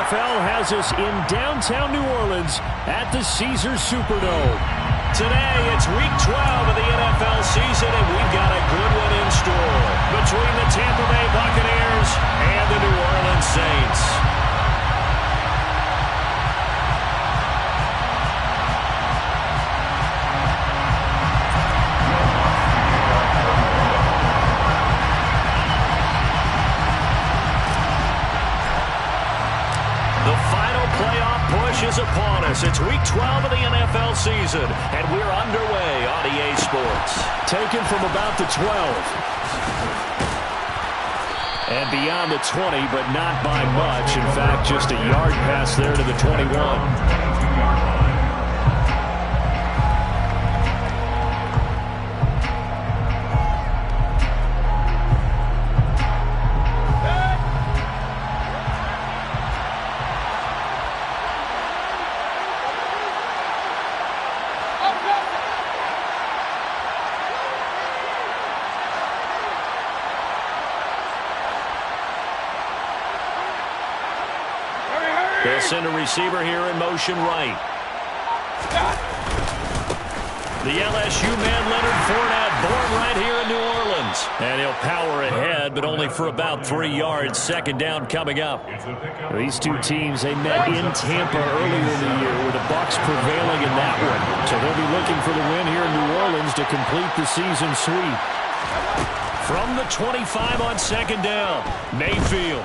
NFL has us in downtown New Orleans at the Caesars Superdome. Today, it's Week 12 of the NFL season, and we've got a good one in store between the Tampa Bay Buccaneers and the New Orleans Saints. Is upon us. It's Week 12 of the NFL season, and we're underway on EA Sports. Taken from about the 12. And beyond the 20, but not by much. In fact, just a yard pass there to the 21. They'll send a receiver here in motion right. The LSU man, Leonard Fournette, born right here in New Orleans. And he'll power ahead, but only for about 3 yards. Second down coming up. These two teams, they met in Tampa earlier in the year with the Bucs prevailing in that one. So they'll be looking for the win here in New Orleans to complete the season sweep. From the 25 on second down, Mayfield.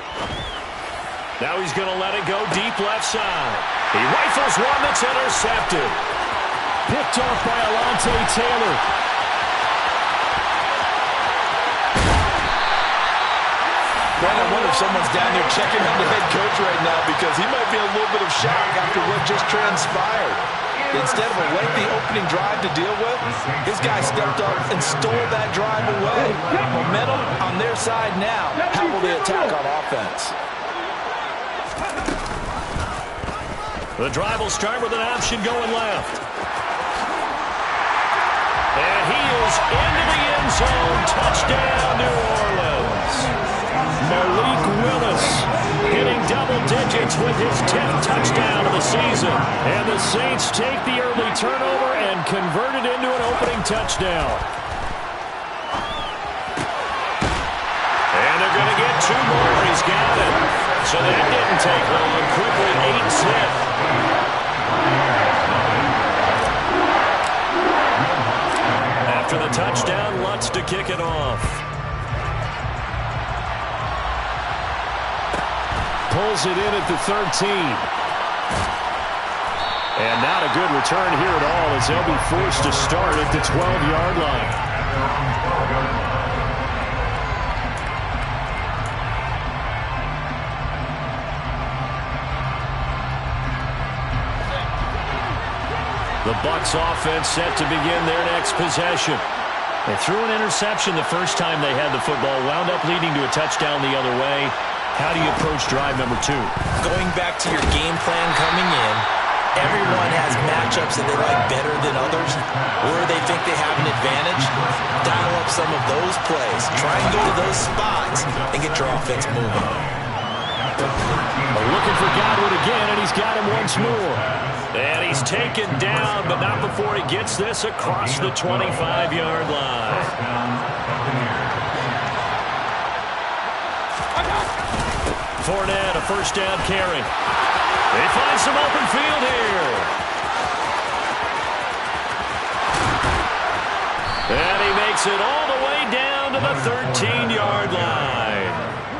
Now he's going to let it go deep left side. He rifles one that's intercepted. Picked off by Alontae Taylor. Man, I wonder if someone's down there checking on the head coach right now because he might be a little bit of shock after what just transpired. Instead of a lengthy opening drive to deal with, this guy stepped up and stole that drive away. Momentum on their side now. How will they attack on offense? The drive will start with an option going left. And he is into the end zone. Touchdown, New Orleans. Malik Willis hitting double digits with his 10th touchdown of the season. And the Saints take the early turnover and convert it into an opening touchdown. And they're going to get 2 more. He's got it. So that didn't take long. Quickly 8-zip. After the touchdown, Lutz to kick it off. Pulls it in at the 13. And not a good return here at all as they'll be forced to start at the 12-yard line. The Bucs offense set to begin their next possession. They threw an interception the first time they had the football, wound up leading to a touchdown the other way. How do you approach drive number 2? Going back to your game plan coming in, everyone has matchups that they like better than others, or they think they have an advantage. Dial up some of those plays. Try and go to those spots and get your offense moving. Looking for Godwin again, and he's got him once more. And he's taken down, but not before he gets this across the 25-yard line. Fournette, a first down carry. They find some open field here. And he makes it all the way down to the 13-yard line.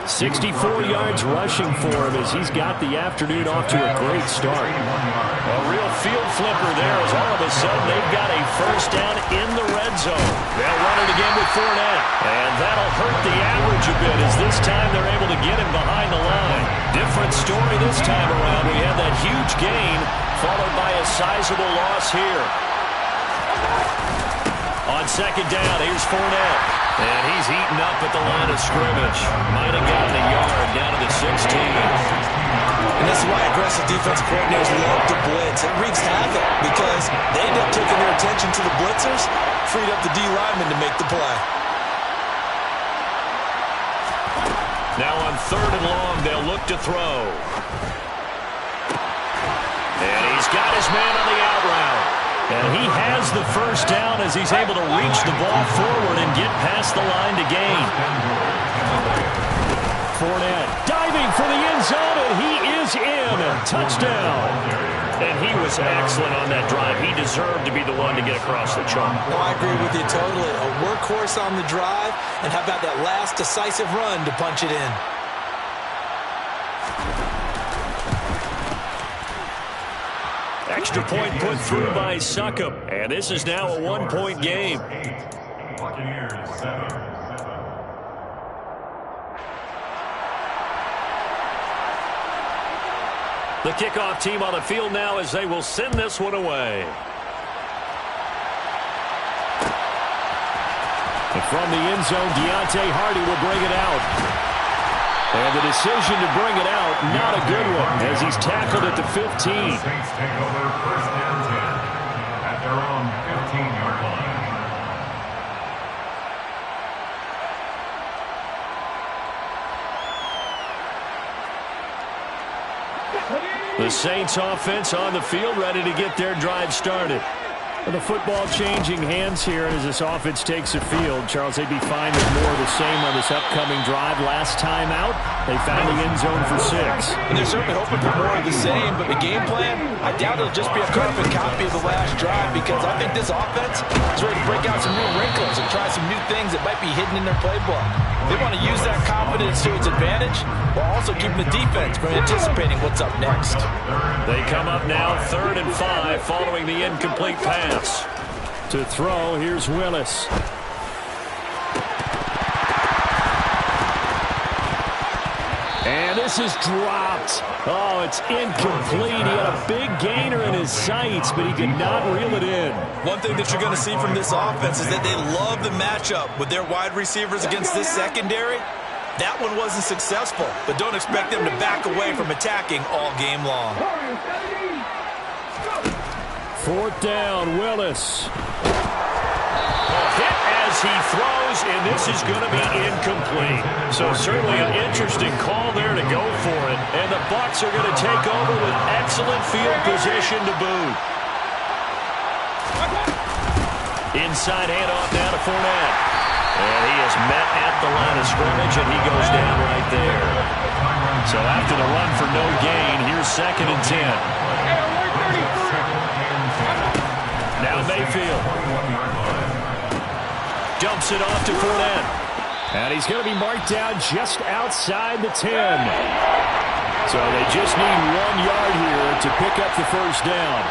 64 yards rushing for him as he's got the afternoon off to a great start. A real field flipper there as all of a sudden they've got a first down in the red zone. They'll run it again with Fournette. And that'll hurt the average a bit as this time they're able to get him behind the line. Different story this time around. We had that huge gain followed by a sizable loss here. On second down, here's Fournette. And he's eaten up at the line of scrimmage. Might have gotten a yard down to the 16. And this is why aggressive defensive coordinators love to blitz. It wreaks havoc because they end up taking their attention to the blitzers, freed up the D lineman to make the play. Now on 3rd and long, they'll look to throw. has the first down as he's able to reach the ball forward and get past the line to gain. Fournette diving for the end zone, and he is in. Touchdown. And he was excellent on that drive. He deserved to be the one to get across the chalk. Oh, I agree with you totally. A workhorse on the drive, and how about that last decisive run to punch it in? Extra point put through by Succop. And this is now a one-point game. The kickoff team on the field now as they will send this one away. And from the end zone, Deontay Hardy will bring it out. And the decision to bring it out, not a good one, as he's tackled at the 15. The Saints take over first and 10 at their own 15-yard line. The Saints offense on the field, ready to get their drive started. The football changing hands here as this offense takes the field. Charles, they'd be fine with more of the same on this upcoming drive. Last time out, they found the end zone for 6. And they're certainly hoping for more of the same, but the game plan, I doubt it'll just be a carbon copy of the last drive, because I think this offense is ready to break out some new wrinkles and try some new things that might be hidden in their playbook. They want to use that confidence to its advantage while also keeping the defense from anticipating what's up next. They come up now 3rd and 5 following the incomplete pass. To throw, here's Willis. And this is dropped. Oh, it's incomplete. He had a big gainer in his sights, but he could not reel it in. One thing that you're going to see from this offense is that they love the matchup with their wide receivers against this secondary. That one wasn't successful, but don't expect them to back away from attacking all game long. 4th down, Willis. Hit as he throws, and this is going to be incomplete. So certainly an interesting call there to go for it. And the Bucs are going to take over with excellent field position to boot. Inside handoff now to Fournette. And he is met at the line of scrimmage, and he goes down right there. So after the run for no gain, here's 2nd and 10. Now Mayfield. Dumps it off to Fournette. And he's going to be marked down just outside the 10. So they just need 1 yard here to pick up the first down.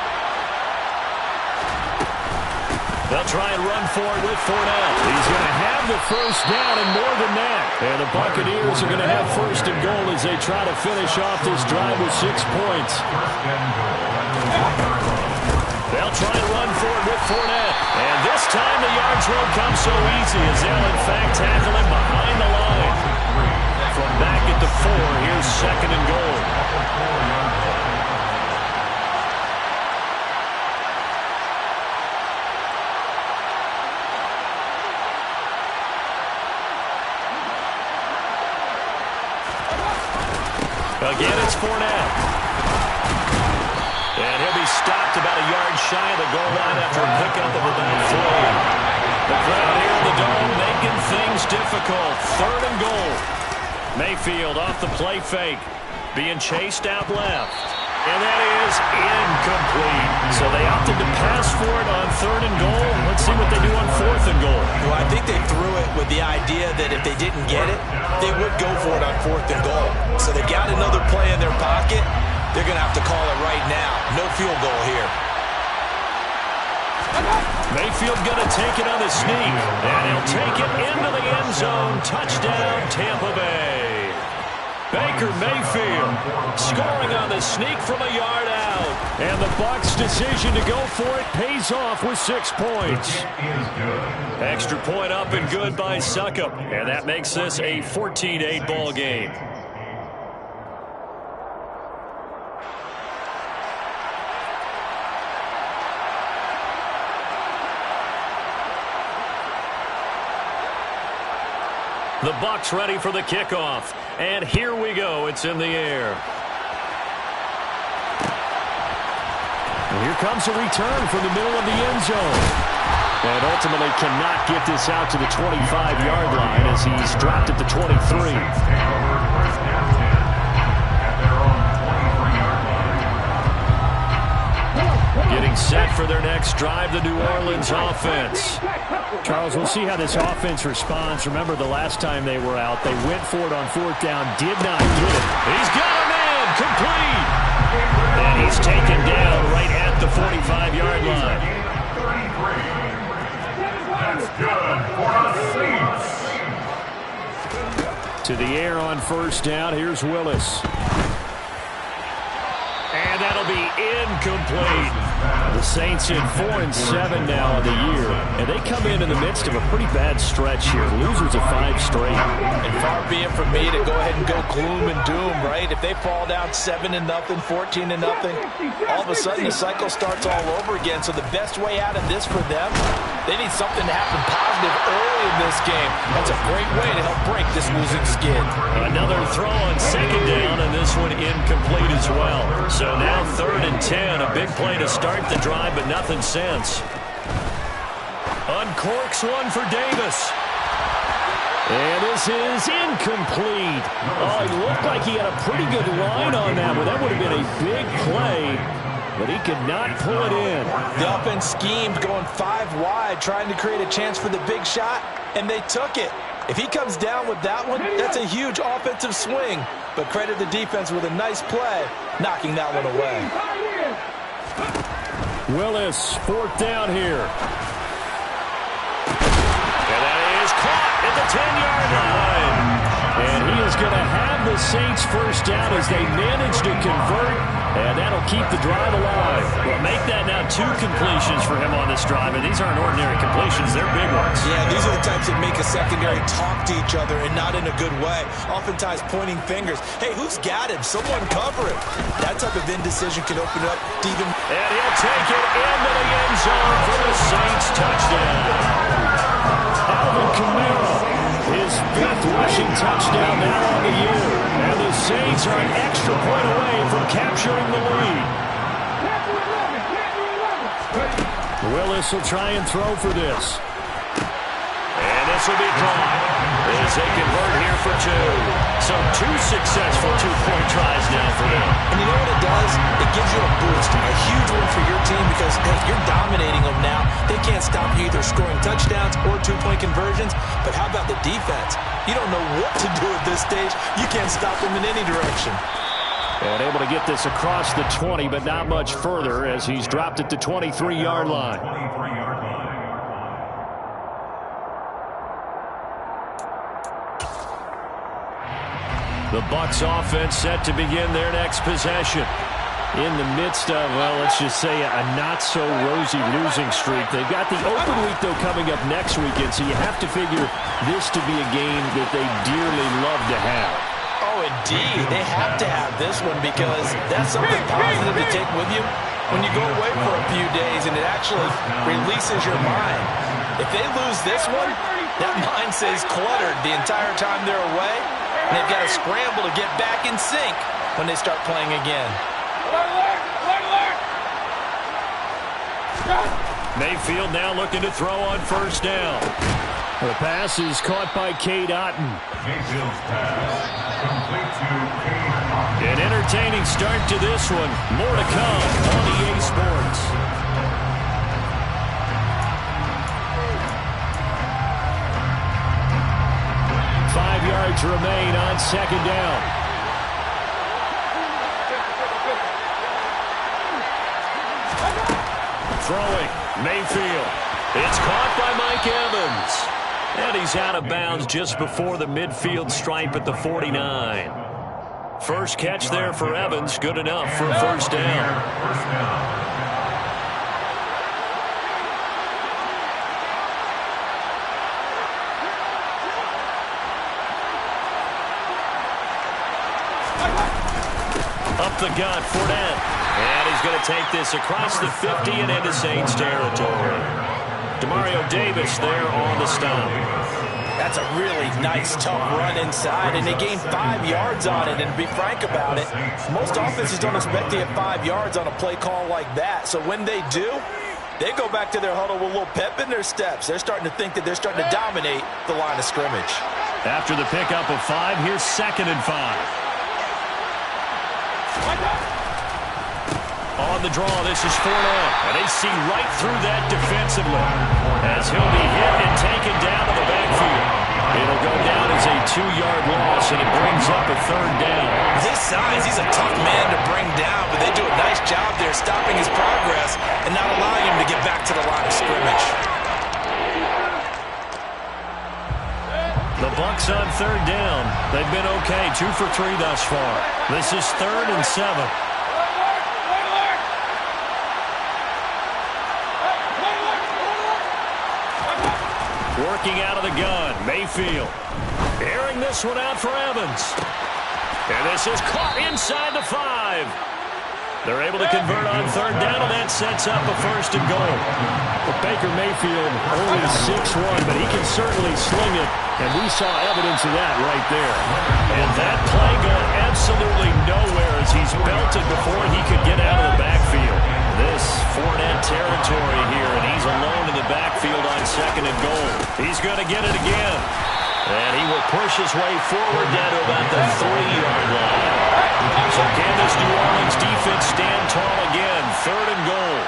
They'll try and run for it with Fournette. He's going to have the first down and more than that. And the Buccaneers are going to have 1st and goal as they try to finish off this drive with 6 points. They'll try and run for it with Fournette. And this time the yards won't come so easy as they'll in fact tackle him behind the line. From back at the 4, here's 2nd and goal. Again, it's Fournette. And he'll be stopped about a yard shy of the goal line after a pickup of about 3. The crowd here in the Dome making things difficult. 3rd and goal. Mayfield off the play fake. Being chased out left. And that is incomplete. So they opted to pass for it on 3rd and goal. Let's see what they do on 4th and goal. Well, I think they threw it with the idea that if they didn't get it, they would go for it on 4th and goal. So they got another play in their pocket. They're going to have to call it right now. No field goal here. Mayfield going to take it on the sneak. And he'll take it into the end zone. Touchdown, Tampa Bay. Baker Mayfield scoring on the sneak from a yard out. And the Bucs' decision to go for it pays off with 6 points. Extra point up and good by Succop. And that makes this a 14-8 ball game. The Bucs ready for the kickoff. And here we go. It's in the air. Here comes a return from the middle of the end zone. And ultimately cannot get this out to the 25-yard line as he's dropped at the 23. Getting set for their next drive, the New Orleans offense. Charles, we'll see how this offense responds. Remember, the last time they were out, they went for it on fourth down, did not get it. He's got a man, complete. And he's taken down right at the 45-yard line. That's good for a seat. To the air on first down, here's Willis. And that'll be incomplete. The Saints in 4-7 now of the year. And they come in the midst of a pretty bad stretch here. Losers of 5 straight. And far be it from me to go ahead and go gloom and doom, right? If they fall down 7-0, 14-0, all of a sudden the cycle starts all over again. So the best way out of this for them, they need something to happen positive early in this game. That's a great way to help break this losing skid. Another throw on second down, and this one incomplete as well. So now 3rd and 10, a big play to start the drive, but nothing since. Uncorks one for Davis. And this is incomplete. Oh, he looked like he had a pretty good line on that one. That would have been a big play, but he could not pull it in. The offense schemed going 5 wide, trying to create a chance for the big shot, and they took it. If he comes down with that one, that's a huge offensive swing. But credit the defense with a nice play, knocking that one away. Willis, 4th down here. And that is caught at the 10-yard line. And he is going to have the Saints first down as they manage to convert. And that'll keep the drive alive. Well, make that now 2 completions for him on this drive. And these aren't ordinary completions. They're big ones. Yeah, these are the types that make a secondary talk to each other and not in a good way. Oftentimes pointing fingers. Hey, who's got him? Someone cover him. That type of indecision can open up to even... And he'll take it into the end zone for the Saints touchdown. Alvin Kamara, his 5th rushing touchdown now on the year. And the Saints are an extra point away from capturing the lead. Willis will try and throw for this. And this will be caught as they convert here for 2. So 2 successful 2-point tries now for them. And you know what it does? It gives you a boost, a huge one for your team because, hey, you're dominating them now. They can't stop you either scoring touchdowns or 2-point conversions. But how about the defense? You don't know what to do at this stage. You can't stop them in any direction. And able to get this across the 20, but not much further as he's dropped at the 23-yard line. The Bucs offense set to begin their next possession. In the midst of, well, let's just say a not-so-rosy losing streak. They've got the open week, though, coming up next weekend, so you have to figure this to be a game that they dearly love to have. Oh, indeed. They have to have this one because that's something positive to take with you when you go away for a few days and it actually releases your mind. If they lose this one, that mind stays cluttered the entire time they're away, and they've got to scramble to get back in sync when they start playing again. Mayfield now looking to throw on first down. The pass is caught by Cade Otton. Mayfield's pass complete to Cade Otton. An entertaining start to this one. More to come on EA Sports. Five yards remain on second down. Throwing, Mayfield. It's caught by Mike Evans. And he's out of bounds just before the midfield stripe at the 49. First catch there for Evans. Good enough for a first down. Up the gut, Fournette. And he's going to take this across the 50 and into Saints territory. Demario Davis there on the stop. That's a really nice, tough run inside, and they gained 5 yards on it. And to be frank about it, most offenses don't expect to get 5 yards on a play call like that. So when they do, they go back to their huddle with a little pep in their steps. They're starting to think that they're starting to dominate the line of scrimmage. After the pickup of 5, here's 2nd and 5. On the draw, this is Fournette, and they see right through that defensively as he'll be hit and taken down to the backfield. It'll go down as a 2-yard loss, and it brings up a 3rd down. His size, he's a tough man to bring down, but they do a nice job there stopping his progress and not allowing him to get back to the line of scrimmage. The Bucs on 3rd down. They've been okay, 2 for 3 thus far. This is 3rd and 7. Working out of the gun, Mayfield. Airing this one out for Evans. And this is caught inside the 5. They're able to convert on 3rd down, and that sets up a 1st and goal. Well, Baker Mayfield only 6'1", but he can certainly sling it, and we saw evidence of that right there. And that play going absolutely nowhere as he's belted before he could get out of the backfield. This Fournette territory here, and he's alone in the backfield on 2nd and goal. He's going to get it again. And he will push his way forward down to about the 3-yard line. So can this New Orleans defense stand tall again? 3rd and goal.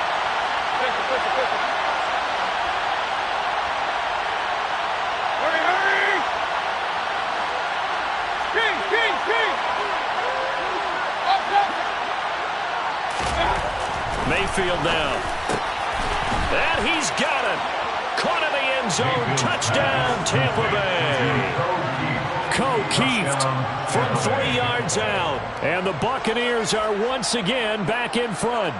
Mayfield down. And he's got it. Caught in the end zone. Touchdown, Tampa Bay. Keeft from 3 yards out. And the Buccaneers are once again back in front.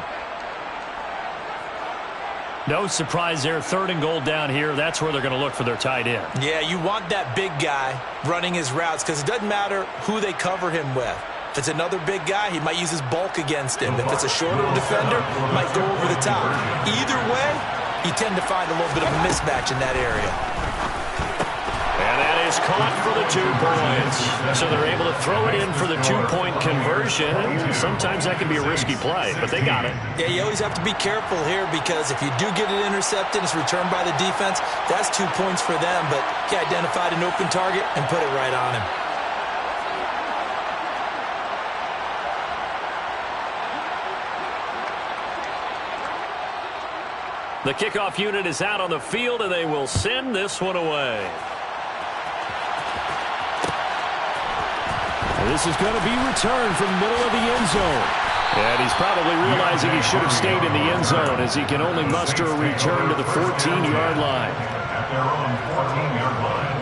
No surprise there. 3rd and goal down here. That's where they're going to look for their tight end. Yeah, you want that big guy running his routes because it doesn't matter who they cover him with. If it's another big guy, he might use his bulk against him. If it's a shorter defender, he might go over the top. Either way, you tend to find a little bit of a mismatch in that area. And that is caught for the 2 points. So they're able to throw it in for the 2-point conversion. Sometimes that can be a risky play, but they got it. Yeah, you always have to be careful here because if you do get it intercepted, it's returned by the defense, that's 2 points for them. But he identified an open target and put it right on him. The kickoff unit is out on the field, and they will send this one away. This is going to be returned from the middle of the end zone. And he's probably realizing he should have stayed in the end zone as he can only muster a return to the 14-yard line. At their own 14-yard line.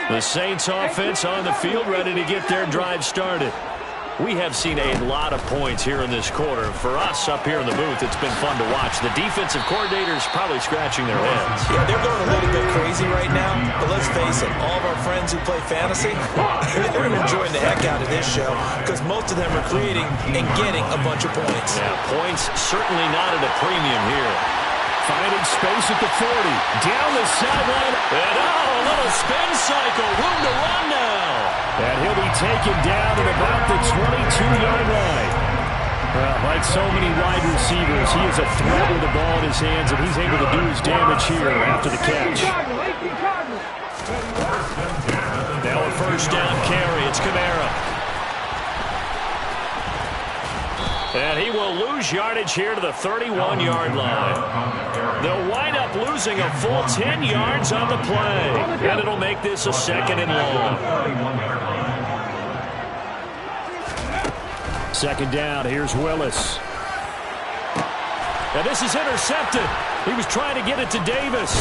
The Saints offense on the field, ready to get their drive started. We have seen a lot of points here in this quarter. For us up here in the booth, it's been fun to watch. The defensive coordinators probably scratching their heads. Yeah, they're going a little bit crazy right now. But let's face it, all of our friends who play fantasy, they're enjoying the heck out of this show because most of them are creating and getting a bunch of points. Yeah, points certainly not at a premium here. Finding space at the 40. Down the sideline. And a little spin cycle. Room to run now. And he'll be taken down at about the 22-yard line. Well, like so many wide receivers, he is a threat with the ball in his hands, and he's able to do his damage here after the catch. Now a 1st down carry. It's Kamara. And he will lose yardage here to the 31-yard line. They'll wind up losing a full 10 yards on the play. And it'll make this a 2nd and long. 2nd down, here's Willis. And this is intercepted. He was trying to get it to Davis.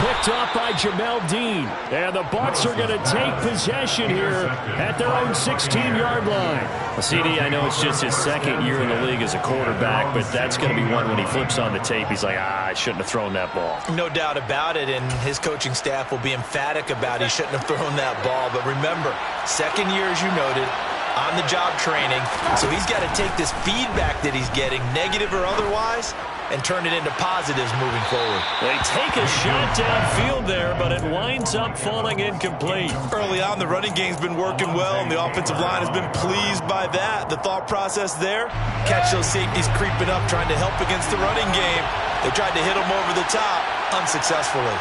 Picked off by Jamel Dean. And the Bucs are going to take possession here at their own 16-yard line. Well, CD, I know it's just his second year in the league as a quarterback, but that's going to be one when he flips on the tape. He's like, I shouldn't have thrown that ball. No doubt about it, and his coaching staff will be emphatic about he shouldn't have thrown that ball. But remember, second year, as you noted, on-the-job training, so he's got to take this feedback that he's getting, negative or otherwise, and turn it into positives moving forward. They take a shot downfield there, but it winds up falling incomplete. Early on, the running game's been working well, and the offensive line has been pleased by that. The thought process there, catch those safeties creeping up, trying to help against the running game. They tried to hit them over the top, unsuccessfully.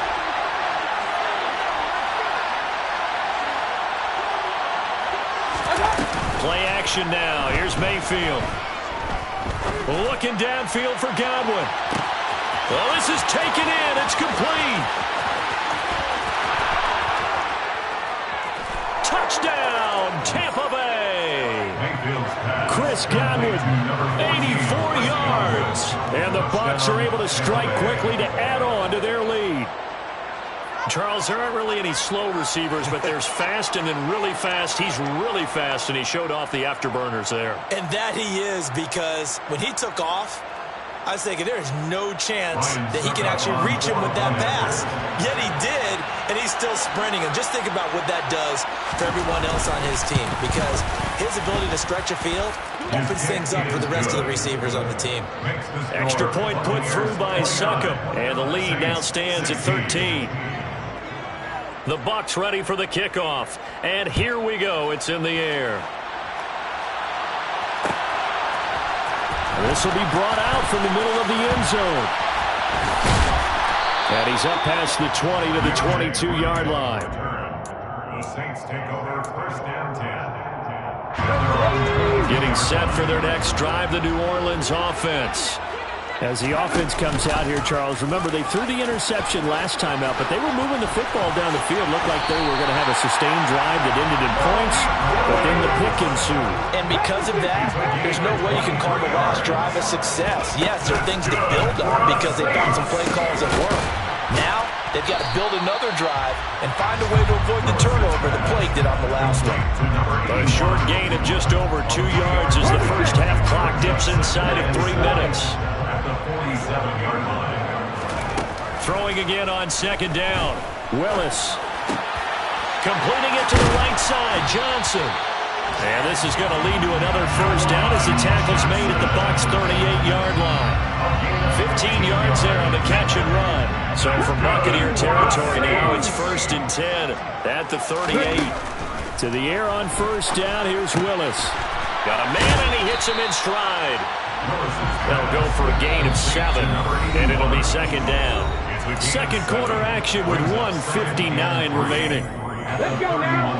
Play action now. Here's Mayfield. Looking downfield for Godwin. Well, this is taken in. It's complete. Touchdown, Tampa Bay. Chris Godwin, 84 yards. And the Bucs are able to strike quickly to add on to their lead. Charles, there aren't really any slow receivers, but there's fast and then really fast. He's really fast, and he showed off the afterburners there. And that he is, because when he took off, I was thinking there is no chance that he can actually reach him with that pass. Yet he did, and he's still sprinting. And just think about what that does for everyone else on his team, because his ability to stretch a field opens things up for the rest of the receivers on the team. Extra point put through by Succop, and the lead now stands at 13. The Bucs ready for the kickoff. And here we go. It's in the air. This will be brought out from the middle of the end zone. And he's up past the 20 to the 22-yard line. The Saints take over first and 10. Getting set for their next drive, the New Orleans offense. As the offense comes out here, Charles, remember they threw the interception last time out, but they were moving the football down the field. Looked like they were going to have a sustained drive that ended in points, but then the pick ensued. And because of that, there's no way you can call the last drive a success. Yes, there are things to build on because they found some play calls that work. Now, they've got to build another drive and find a way to avoid the turnover that plagued it on the last one. A short gain of just over 2 yards as the first half clock dips inside of 3 minutes. Throwing again on second down. Willis. Completing it to the right side, Johnson. And this is going to lead to another first down as the tackle's made at the Bucs' 38-yard line. 15 yards there on the catch and run. So from Buccaneer territory now, it's first and 10 at the 38. To the air on first down, here's Willis. Got a man, and he hits him in stride. They'll go for a gain of 7, and it'll be second down. Second quarter action with 1:59 remaining. Let's go now.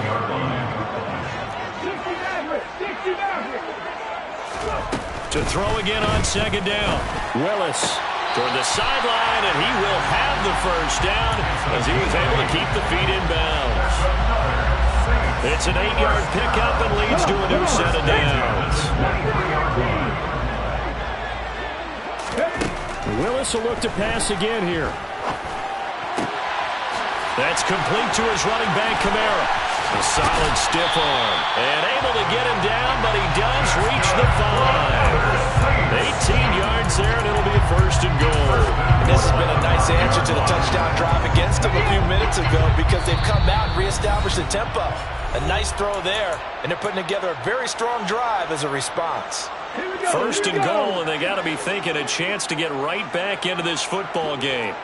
To throw again on second down. Willis. Toward the sideline, and he will have the first down as he was able to keep the feet in bounds. It's an 8-yard pickup and leads to a new set of downs. Willis will look to pass again here. That's complete to his running back, Kamara. A solid stiff arm. And able to get him down, but he does reach the 5. 18 yards there, and it'll be a first and goal. And this has been a nice answer to the touchdown drive against them a few minutes ago because they've come out and reestablished the tempo. A nice throw there, and they're putting together a very strong drive as a response. First and goal, and they got to be thinking a chance to get right back into this football game.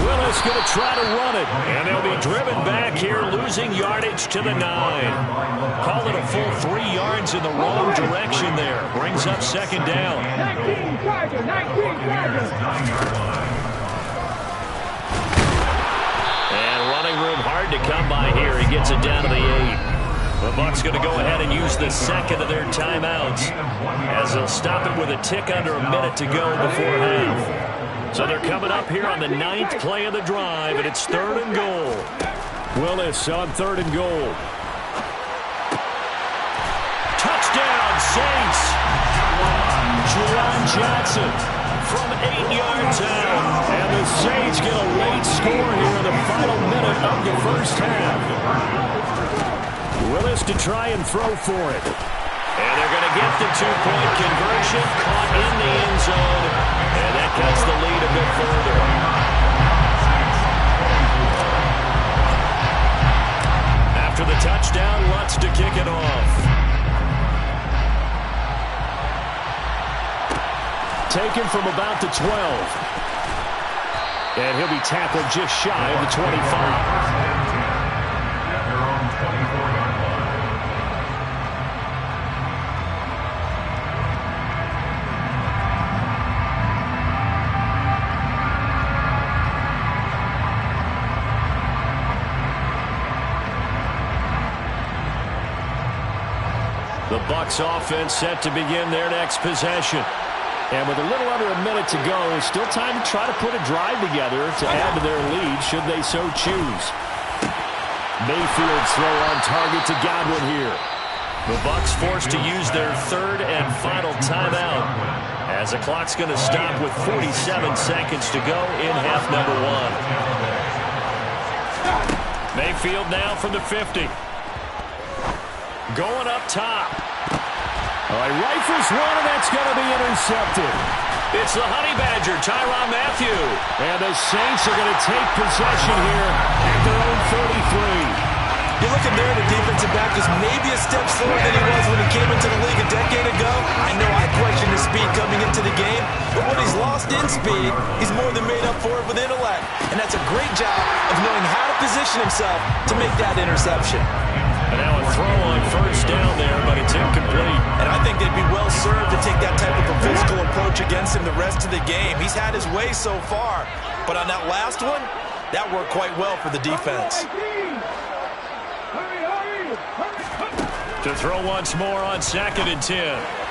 Willis going to try to run it. And they'll be driven back here, losing yardage to the 9. Call it a full 3 yards in the wrong direction there. Brings up second down. 19 Chargers. And running room hard to come by here. He gets it down to the 8. The Bucs going to go ahead and use the second of their timeouts as they'll stop it with a tick under a minute to go before half. So they're coming up here on the 9th play of the drive, and it's 3rd and goal. Willis on 3rd and goal. Touchdown! Juwan Johnson from 8 yards out. And the Saints get a late score here in the final minute of the first half. Willis to try and throw for it. And they're going to get the two-point conversion, caught in the end zone. And that cuts the lead a bit further. After the touchdown, Lutz to kick it off. Taken from about the 12. And he'll be tackled just shy of the 25. The Bucs offense set to begin their next possession. And with a little under a minute to go, still time to try to put a drive together to add to their lead should they so choose. Mayfield's throw on target to Godwin here. The Bucs forced to use their third and final timeout as the clock's going to stop with 47 seconds to go in half number one. Mayfield now from the 50. Going up top. All right, rifles one, and that's going to be intercepted. It's the Honey Badger, Tyrann Mathieu. And the Saints are going to take possession here at their own 33. You're looking there, the defensive back is maybe a step slower than he was when he came into the league a decade ago. I know I questioned his speed coming into the game, but when he's lost in speed, he's more than made up for it with intellect. And that's a great job of knowing how to position himself to make that interception. And now a throw on first down there, but it's incomplete. And I think they'd be well served to take that type of a physical approach against him the rest of the game. He's had his way so far, but on that last one, that worked quite well for the defense. To throw once more on 2nd and 10.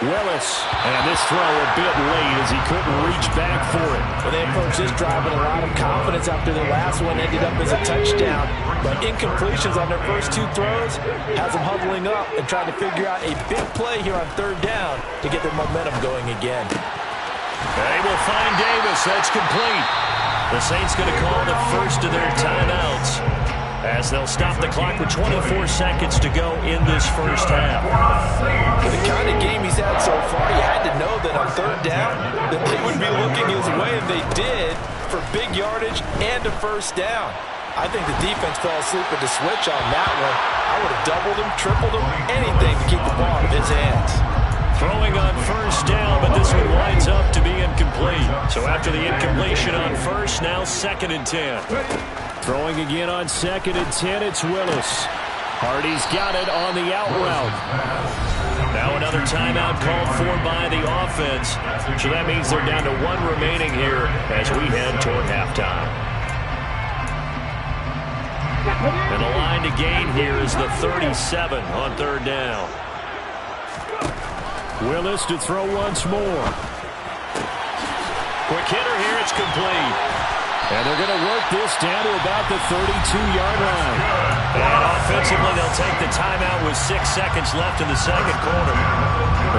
Willis, and this throw a bit late as he couldn't reach back for it. Well, they approached this drive with a lot of confidence after the last one ended up as a touchdown. But incompletions on their first two throws has them huddling up and trying to figure out a big play here on 3rd down to get their momentum going again. They will find Davis. That's complete. The Saints going to call the first of their timeouts as they'll stop the clock with 24 seconds to go in this first half. For the kind of game he's had so far, you had to know that on 3rd down that they would be looking his way, and they did, for big yardage and a first down. I think the defense fell asleep with the switch on that one. I would have doubled him, tripled him, anything to keep the ball out of his hands. Throwing on first down, but this one winds up to be incomplete. So after the incompletion on first, now 2nd and 10. Throwing again on 2nd and 10, it's Willis. Hardy's got it on the out route. Now another timeout called for by the offense. So that means they're down to one remaining here as we head toward halftime. And the line to gain here is the 37 on 3rd down. Willis to throw once more. Quick hitter here, it's complete. And they're going to work this down to about the 32-yard line. And offensively, they'll take the timeout with 6 seconds left in the second quarter.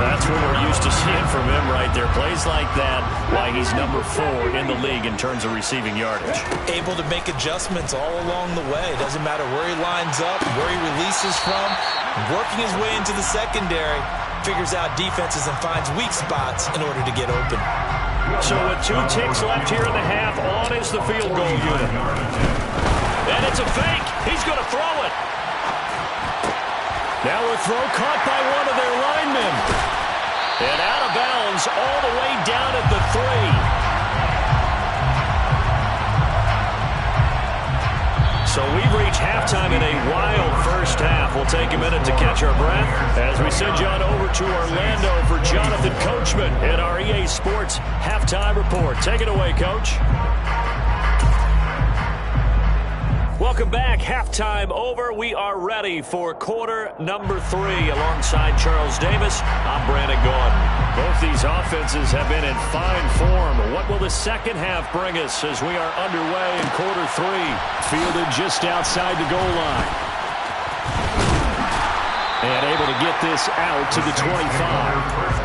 That's what we're used to seeing from him right there. Plays like that, why he's number 4 in the league in terms of receiving yardage. Able to make adjustments all along the way. Doesn't matter where he lines up, where he releases from. Working his way into the secondary, figures out defenses and finds weak spots in order to get open. So with 2 ticks left here in the half, on is the field goal unit. And it's a fake. He's going to throw it. Now a throw caught by one of their linemen. And out of bounds all the way down at the 3. So we've reached halftime in a wild first half. We'll take a minute to catch our breath as we send you on over to Orlando for Jonathan Coachman in our EA Sports Halftime Report. Take it away, Coach. Welcome back. Halftime over. We are ready for quarter number 3 alongside Charles Davis. I'm Brandon Gaudin. Both these offenses have been in fine form. What will the second half bring us as we are underway in quarter 3? Fielded just outside the goal line. And able to get this out to the 25.